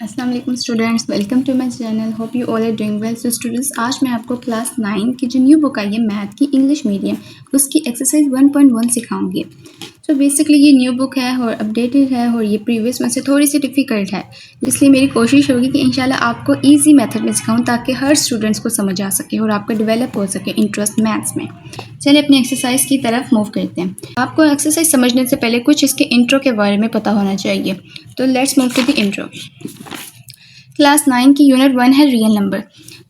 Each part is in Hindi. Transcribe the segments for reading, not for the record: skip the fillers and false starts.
अस्सलाम वालेकुम students, welcome to my channel. Hope you all are doing well. So students, आज मैं आपको क्लास 9 की जो न्यू बुक आई है मैथ की इंग्लिश मीडियम, उसकी एक्सरसाइज 1.1 सिखाऊंगी। सो बेसिकली ये न्यू बुक है और अपडेटेड है और ये प्रीवियस में से थोड़ी सी डिफ़िकल्ट है, इसलिए मेरी कोशिश होगी कि इंशाल्लाह आपको ईजी मेथड में सिखाऊं ताकि हर स्टूडेंट्स को समझ आ सके और आपका डेवलप हो सके इंटरेस्ट मैथ्स में। चलिए अपनी एक्सरसाइज की तरफ मूव करते हैं। आपको एक्सरसाइज समझने से पहले कुछ इसके इंट्रो के बारे में पता होना चाहिए, तो let's move to the intro. Class 9 की यूनिट 1 है रियल नंबर।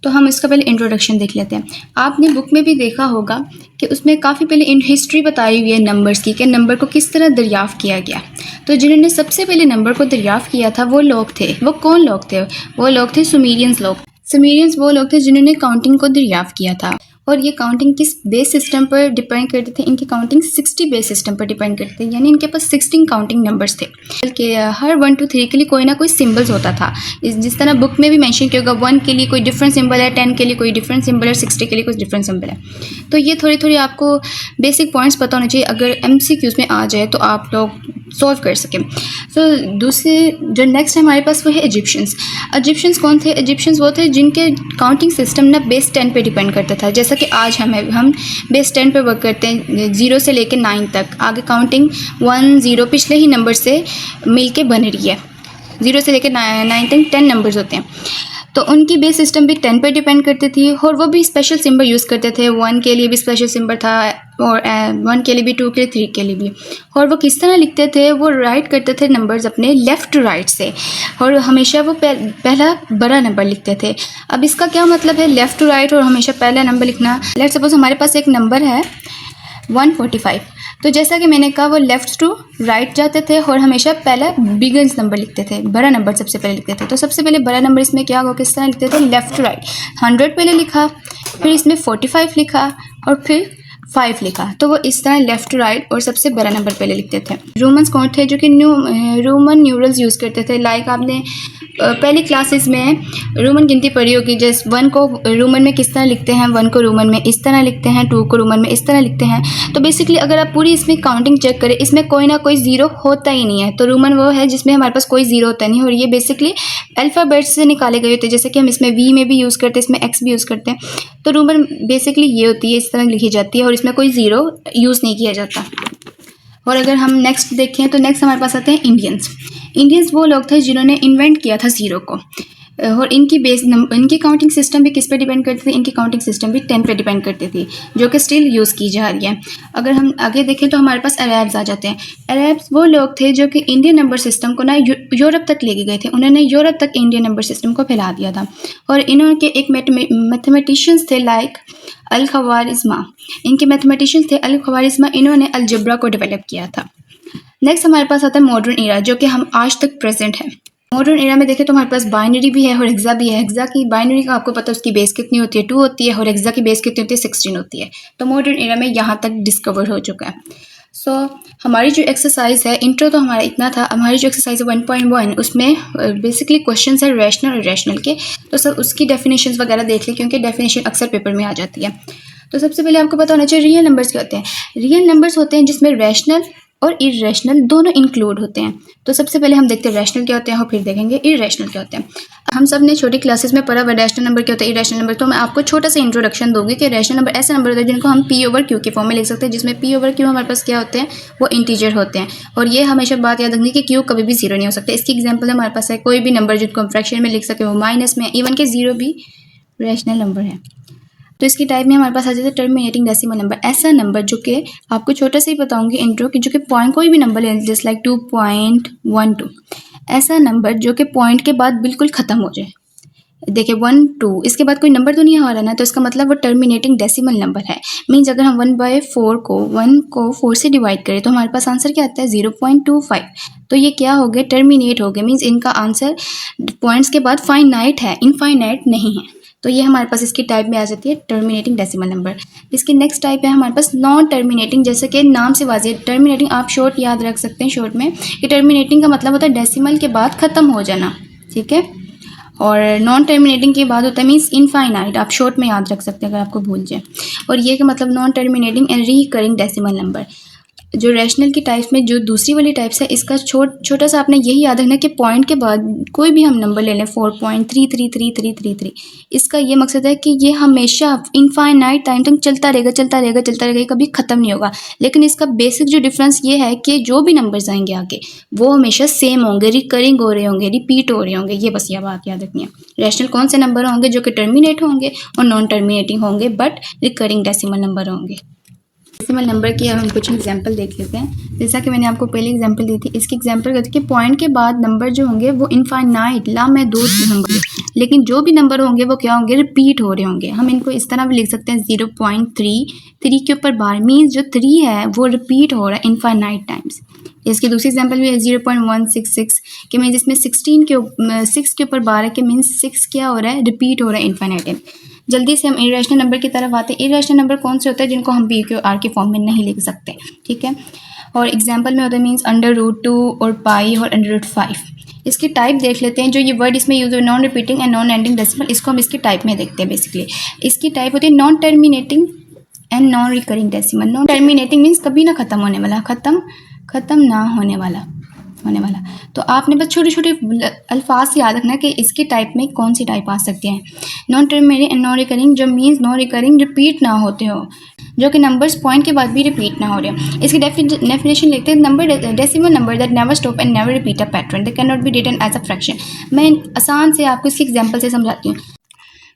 तो हम इसका पहले इंट्रोडक्शन देख लेते हैं। आपने बुक में भी देखा होगा कि उसमें काफ़ी पहले इन हिस्ट्री बताई हुई है नंबर्स की, कि नंबर को किस तरह दरियाफ़्त किया गया। तो जिन्होंने सबसे पहले नंबर को दरियाफ़्त किया था वो लोग थे, वो कौन लोग थे? वो लोग थे सुमेरियंस लोग। सुमेरियंस वो लोग थे जिन्होंने काउंटिंग को दरियाफ़्त किया था। और ये काउंटिंग किस बेस सिस्टम पर डिपेंड करते थे? इनकी काउंटिंग 60 बेस सिस्टम पर डिपेंड करते थे, यानी इनके पास 16 काउंटिंग नंबर्स थे। बल्कि हर 1 to 3 के लिए कोई ना कोई सिंबल्स होता था। जिस तरह बुक में भी मेंशन किया होगा, 1 के लिए कोई डिफरेंट सिंबल है, 10 के लिए कोई डिफरेंट सिंबल है, 60 के लिए कुछ डिफरेंट सिंबल है। तो ये थोड़ी थोड़ी आपको बेसिक पॉइंट्स पता होना चाहिए, अगर MCQs में आ जाए तो आप लोग सॉल्व कर सकें। सो दूसरे जो नेक्स्ट है हमारे पास वो है इजिप्शियंस। इजिप्शियंस कौन थे? इजिप्शियंस वो थे जिनके काउंटिंग सिस्टम ना बेस 10 पे डिपेंड करता था। जैसा कि आज हम बेस 10 पे वर्क करते हैं, 0 से लेकर 9 तक। आगे काउंटिंग 1 0 पिछले ही नंबर से मिल के बन रही है। 0 से लेकर 9 तक 10 नंबर्स होते हैं, तो उनकी बेस सिस्टम भी 10 पे डिपेंड करती थी। और वो भी स्पेशल सिंबल यूज़ करते थे। 1 के लिए भी स्पेशल सिंबल था, और 1 के लिए भी, 2 के लिए, 3 के लिए भी। और वो किस तरह लिखते थे? वो राइट करते थे नंबर्स अपने लेफ़्ट टू राइट से, और हमेशा वो पहला बड़ा नंबर लिखते थे। अब इसका क्या मतलब है लेफ़्ट टू राइट और हमेशा पहला नंबर लिखना? लेट्स सपोज हमारे पास एक नंबर है 145, तो जैसा कि मैंने कहा वो लेफ़्ट टू राइट जाते थे और हमेशा पहला बिगेस्ट नंबर लिखते थे, बड़ा नंबर सबसे पहले लिखते थे। तो सबसे पहले बड़ा नंबर इसमें क्या होगा, किस तरह लिखते थे? Left to right. 100 पहले लिखा, फिर इसमें 45 लिखा, और फिर 5 लिखा। तो वो इस तरह लेफ़्ट टू राइट और सबसे बड़ा नंबर पहले लिखते थे। रोमन्स कौन थे? जो कि रोमन न्यूमरल्स यूज़ करते थे। लाइक आपने पहली क्लासेस में रोमन गिनती पढ़ी होगी। जैसे 1 को रोमन में किस तरह लिखते हैं? 1 को रोमन में इस तरह लिखते हैं, 2 को रोमन में इस तरह लिखते हैं। तो बेसिकली अगर आप पूरी इसमें काउंटिंग चेक करें, इसमें कोई ना कोई ज़ीरो होता ही नहीं है। तो रोमन वो है जिसमें हमारे पास कोई ज़ीरो होता नहीं, और ये बेसिकली अल्फ़ाबेट से निकाले गए होते हैं। जैसे कि हम इसमें V में भी यूज़ करते हैं, इसमें X भी यूज़ करते हैं। तो रोमन बेसिकली ये होती है, इस तरह लिखी जाती है, और इसमें कोई ज़ीरो यूज़ नहीं किया जाता। और अगर हम नेक्स्ट देखें तो नेक्स्ट हमारे पास आते हैं इंडियंस। इंडियंस वो लोग थे जिन्होंने इन्वेंट किया था ज़ीरो को, और इनकी काउंटिंग सिस्टम भी किस पे डिपेंड करती थी? इनकी काउंटिंग सिस्टम भी 10 पे डिपेंड करती थी, जो कि स्टिल यूज़ की जा रही है। अगर हम आगे देखें तो हमारे पास अरब्स आ जाते हैं। अरब्स वो लोग थे जो कि इंडियन नंबर सिस्टम को ना यूरोप तक लेके गए थे। उन्होंने यूरोप तक इंडियन नंबर सिस्टम को फैला दिया था। और इन्होंने एक मैथमेटिशियंस थे लाइक अल-ख़वारिज़्मा। इनके मैथमेटिशियंस थे अल-ख़वारिज़्मा, इन्होंने अलजब्रा को डेवलप किया था। नेक्स्ट हमारे पास आता है मॉडर्न एरा, जो कि हम आज तक प्रेजेंट है। मॉडर्न एरा में देखें तो हमारे पास बाइनरी भी है और हेक्सा भी है। हेक्सा की बाइनरी का आपको पता है उसकी बेस कितनी होती है? 2 होती है, और हेक्सा की बेस कितनी होती है? 16 होती है। तो मॉडर्न एरा में यहाँ तक डिस्कवर हो चुका है। सो हमारी जो एक्सरसाइज है, इंट्रो तो हमारा इतना था। हमारी जो एक्सरसाइज है 1.1, उसमें बेसिकली क्वेश्चन है रैशनल और इरेशनल के। तो सब उसकी डेफिनेशंस वगैरह देख लें, क्योंकि डेफिनेशन अक्सर पेपर में आ जाती है। तो सबसे पहले आपको पता होना चाहिए रियल नंबर्स क्या होते हैं। रियल नंबर्स होते हैं जिसमें रैशनल और इरेशनल दोनों इंक्लूड होते हैं। तो सबसे पहले हम देखते हैं रैशनल क्या होते हैं, और फिर देखेंगे इरेशनल क्या होते हैं। हम सब ने छोटी क्लासेस में पढ़ा हुआ रैशनल नंबर क्या होता है, इरेशनल नंबर। तो मैं आपको छोटा सा इंट्रोडक्शन दूंगी कि रैशनल नंबर ऐसे नंबर होते हैं जिनको हम P/Q के फॉर्म में लिख सकते हैं, जिसमें P/Q हमारे पास क्या होते हैं? वो इंटीजर होते हैं। और ये हमेशा बात याद रखनी कि Q कभी भी जीरो नहीं हो सकता। इसकी एग्जाम्पल हमारे पास है कोई भी नंबर जिनको हम फ्रैक्शन में लिख सके, वो माइनस में, इवन के जीरो भी रैशनल नंबर है। तो इसकी टाइप में हमारे पास आ जाता है टर्मिनेटिंग डेसिमल नंबर। ऐसा नंबर जो कि आपको छोटा सा ही बताऊंगी इंट्रो की, जो कि पॉइंट कोई भी नंबर है जस्ट लाइक 2.12, ऐसा नंबर जो कि पॉइंट के बाद बिल्कुल ख़त्म हो जाए। देखिए 1 2 इसके बाद कोई नंबर तो नहीं आ रहा ना, तो इसका मतलब वो टर्मिनेटिंग डेसिमल नंबर है। मीन्स अगर हम 1/4 को 1 को 4 से डिवाइड करें तो हमारे पास आंसर क्या आता है? 0.25। तो ये क्या हो गए? टर्मिनेट हो गए। मीन्स इनका आंसर पॉइंट्स के बाद फाइनाइट है, इनफाइनाइट नहीं है। तो ये हमारे पास इसकी टाइप में आ जाती है टर्मिनेटिंग डेसिमल नंबर। इसकी नेक्स्ट टाइप है हमारे पास नॉन टर्मिनेटिंग। जैसे कि नाम से वाज़ेह, टर्मिनेटिंग आप शॉर्ट याद रख सकते हैं शॉर्ट में, कि टर्मिनेटिंग का मतलब होता है डेसिमल के बाद ख़त्म हो जाना, ठीक है। और नॉन टर्मिनेटिंग के बाद होता है मीन्स इनफाइनाइट, आप शॉर्ट में याद रख सकते हैं अगर आपको भूल जाए। और ये का मतलब non terminating and recurring decimal number. जो रैशनल की टाइप्स में जो दूसरी वाली टाइप्स है, इसका छोटा सा आपने यही याद रखना कि पॉइंट के बाद कोई भी हम नंबर ले लें 4.33333, इसका ये मकसद है कि ये हमेशा इनफाइनाइट टाइम तक चलता रहेगा, ये कभी ख़त्म नहीं होगा। लेकिन इसका बेसिक जो डिफरेंस ये है कि जो भी नंबर्स आएंगे आगे वो हमेशा सेम होंगे, रिकरिंग हो रहे होंगे, रिपीट हो रहे होंगे। ये बस ये बात याद रखनी है। रैशनल कौन से नंबर होंगे? जो कि टर्मिनेट होंगे और नॉन टर्मिनेटिंग होंगे बट रिकरिंग डेसिमल नंबर होंगे। डेसिमल नंबर की हम कुछ एग्जांपल देख लेते हैं। जैसा कि मैंने आपको पहले एग्जांपल दी थी, इसकी एग्जांपल करते कि पॉइंट के बाद नंबर जो होंगे वो इनफाइनाइट लामहदूद नंबर, लेकिन जो भी नंबर होंगे वो क्या होंगे? रिपीट हो रहे होंगे। हम इनको इस तरह भी लिख सकते हैं 0.3 के ऊपर बार, मीन्स जो 3 है वो रिपीट हो रहा है इनफाइनाइट टाइम्स। इसकी दूसरी एग्जांपल भी है 0.166 के मीन्स इसमें 6 के ऊपर बार है कि मीन्स 6 क्या हो रहा है? रिपीट हो रहा है इनफाइनाइट। जल्दी से हम इरेशनल नंबर की तरफ आते हैं। इरेशनल नंबर कौन से होते हैं जिनको हम पी क्यू आर के फॉर्म में नहीं लिख सकते, ठीक है। और एग्जांपल में होता है मीन्स √2 और पाई और √5। इसकी टाइप देख लेते हैं। जो ये वर्ड इसमें यूज है non repeating and non ending decimal, इसको हम इसकी टाइप में देखते हैं। बेसिकली इसकी टाइप होती है non terminating and non recurring decimal. Non terminating means कभी ना ख़त्म होने वाला, ख़त्म ना होने वाला। तो आपने बस छोटे छोटे अल्फाज याद रखना कि इसकी टाइप में कौन सी टाइप आ सकती है। Non terminating and non recurring जो मीन्स नॉन रिकरिंग रिपीट ना होते हो, जो कि नंबर्स पॉइंट के बाद भी रिपीट ना हो रहे हो। इसकी डेफिनेशन लिखते हैं number decimal number that never stop and never repeat a pattern, they can not be written as a fraction. मैं आसान से आपको इसकी एग्जांपल से समझाती हूँ।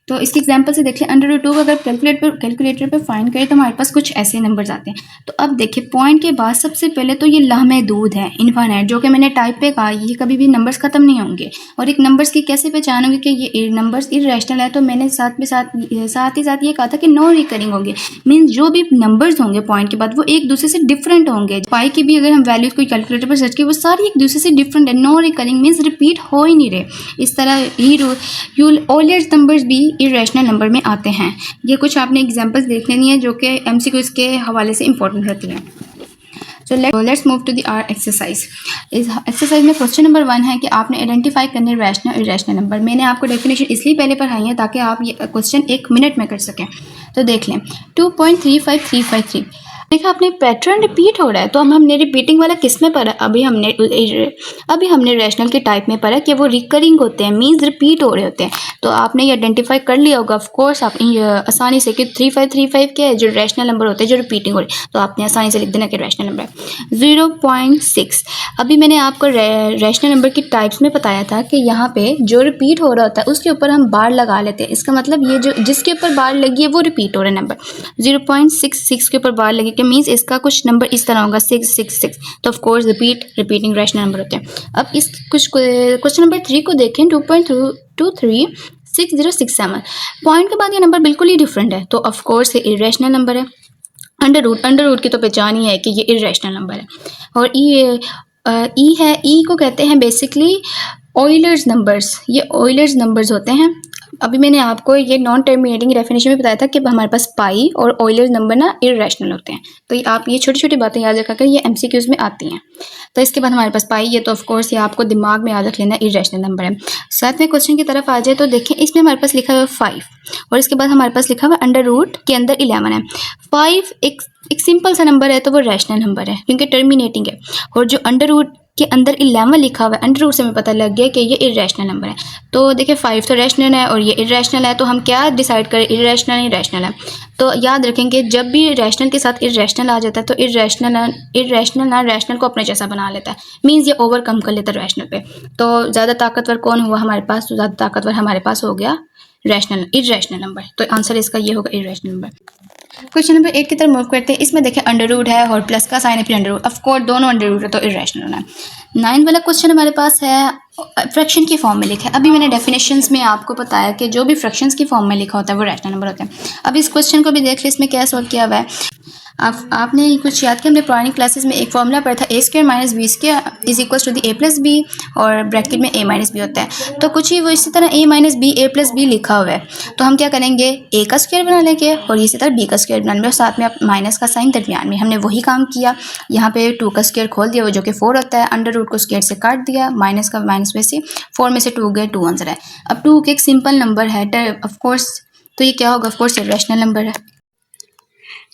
तो इसकी एग्जांपल से देखिए √2 को अगर कैलकुलेटर पर फाइंड करें तो हमारे पास कुछ ऐसे नंबर्स आते हैं। तो अब देखिए पॉइंट के बाद सबसे पहले तो ये लामहदूद है, इनफाइनाइट, जो कि मैंने टाइप पे कहा ये कभी भी नंबर्स ख़त्म नहीं होंगे। और एक नंबर्स की कैसे पहचान होगी कि ये नंबर्स इर्रेशनल है? तो मैंने साथ ही साथ ये कहा था कि नॉन रिकरिंग होंगे, मीन्स जो भी नंबर्स होंगे पॉइंट के बाद वो एक दूसरे से डिफरेंट होंगे। पाई की भी अगर हम वैल्यूज को कैलकुलेटर पर सर्च करें वो सारी एक दूसरे से डिफरेंट है। नॉन रिकरिंग मीन्स रिपीट हो ही नहीं रहे। इस तरह ही ऑलर्स नंबर्स भी इरेशनल नंबर में आते हैं। ये कुछ आपने एग्जांपल्स देख लेनी है जो कि एमसीक्यूज के हवाले से इंपॉर्टेंट रहती हैं। So let's move to the our exercise. इस एक्सरसाइज में क्वेश्चन नंबर 1 है कि आपने आइडेंटिफाई करने रैशनल इरेशनल नंबर। मैंने आपको डेफिनेशन इसलिए पहले पढ़ाई है ताकि आप ये क्वेश्चन 1 मिनट में कर सकें। तो देख लें 2.35353। देखा आपने पैटर्न रिपीट हो रहा है। तो हमने रिपीटिंग वाला किस में पढ़ा? अभी हमने रैशनल के टाइप में पढ़ा कि वो रिकरिंग होते हैं, मीन्स रिपीट हो रहे होते हैं। तो आपने ये आइडेंटिफाई कर लिया होगा ऑफ कोर्स आप आसानी से कि 3535 क्या है? जो रैशनल नंबर होते हैं जो रिपीटिंग हो रहे हैं। तो आपने आसानी से लिख देना कि रैशनल नंबर है। 0.6 अभी मैंने आपको रैशनल नंबर की टाइप्स में बताया था कि यहाँ पे जो रिपीट हो रहा होता है उसके ऊपर हम बार लगा लेते हैं। इसका मतलब ये जो जिसके ऊपर बार लगी है वो रिपीट हो रहा है नंबर। 0.66 के ऊपर बार लगी कि मीन्स इसका कुछ नंबर इस तरह होगा 666। तो of course repeating rational number होते हैं। अब इस कुछ क्वेश्चन नंबर 3 को देखें 2.236067। पॉइंट के बाद ये नंबर बिल्कुल ही डिफरेंट है। तो ऑफ कोर्स ये इरेशनल नंबर है। अंडर रूट की तो पहचान ही है कि ये इरेशनल नंबर है। और ई है, ई को कहते हैं बेसिकली ऑयलर्स नंबर्स। ये ऑयलर्स नंबर्स होते हैं। अभी मैंने आपको ये नॉन टर्मिनेटिंग डेफिनेशन में बताया था कि हमारे पास पाई और ऑयलर्स नंबर ना इरेशनल होते हैं। तो आप ये छोटी छोटी बातें याद रखा कर, ये एमसीक्यूज में आती हैं। तो इसके बाद हमारे पास पाई, ये तो ऑफ कोर्स ये आपको दिमाग में याद रख लेना इरेशनल नंबर है। साथ में क्वेश्चन की तरफ आ जाए तो देखें इसमें हमारे पास लिखा हुआ है 5 और इसके बाद हमारे पास लिखा हुआ √ के अंदर 11 है। 5 एक सिंपल सा नंबर है तो वो रैशनल नंबर है क्योंकि टर्मिनेटिंग है। और जो √ के अंदर 11 लिखा हुआ है √ से हमें पता लग गया कि ये इरेशनल नंबर है। तो देखिए 5 तो रैशनल है और ये इरेशनल है। तो हम क्या डिसाइड करें? इरेशनल या रैशनल है। तो याद रखेंगे जब भी रैशनल के साथ इरेशनल आ जाता है तो इरेशनल ना रैशनल को अपने जैसा बना लेता है, मीन्स ये ओवरकम कर लेता है रैशनल पे। तो ज़्यादा ताकतवर कौन हुआ हमारे पास? तो ज़्यादा ताकतवर हमारे पास हो गया इरेशनल नंबर। तो आंसर इसका ये होगा इरेशनल नंबर। क्वेश्चन नंबर 8 की तरफ मूव करते हैं। इसमें देखें √ है और प्लस का साइन है फिर √ ऑफ कोर्स दोनों √ है तो इरेशनल होना है। 9 वाला क्वेश्चन हमारे पास है फ्रैक्शन की फॉर्म में लिखा है। अभी मैंने डेफिनेशंस में आपको बताया कि जो भी फ्रैक्शंस की फॉर्म में लिखा होता है वो रैशनल नंबर होते हैं। अब इस क्वेश्चन को भी देख लें इसमें क्या सॉल्व किया हुआ है। आपने कुछ याद किया? हमने पुरानी क्लासेस में एक फॉर्मूला पढ़ा था a² - b² = a+b और ब्रैकेट में a - b होता है। तो कुछ ही वो इसी तरह a - b a+b लिखा हुआ है। तो हम क्या करेंगे? a का स्क्वायर बना लेंगे और इसी तरह b का स्क्वायर बना लेंगे और साथ में माइनस का साइन दरमियान में। हमने वही काम किया। यहाँ पे 2 का स्क्वायर खोल दिया वो जो कि 4 होता है। √ को स्क्वायर से काट दिया, माइनस का माइनस में से 4 में से 2 गए, 2 आंसर है। अब 2 एक सिंपल नंबर है ऑफ कोर्स, तो ये क्या होगा? ऑफ कोर्स ये रैशनल नंबर है।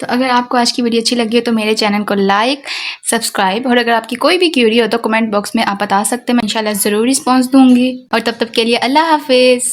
तो अगर आपको आज की वीडियो अच्छी लगी हो तो मेरे चैनल को लाइक, सब्सक्राइब, और अगर आपकी कोई भी क्यूरी हो तो कमेंट बॉक्स में आप बता सकते हैं, मैं इंशाल्लाह ज़रूर रिस्पॉन्स दूंगी। और तब तक के लिए अल्लाह हाफिज़।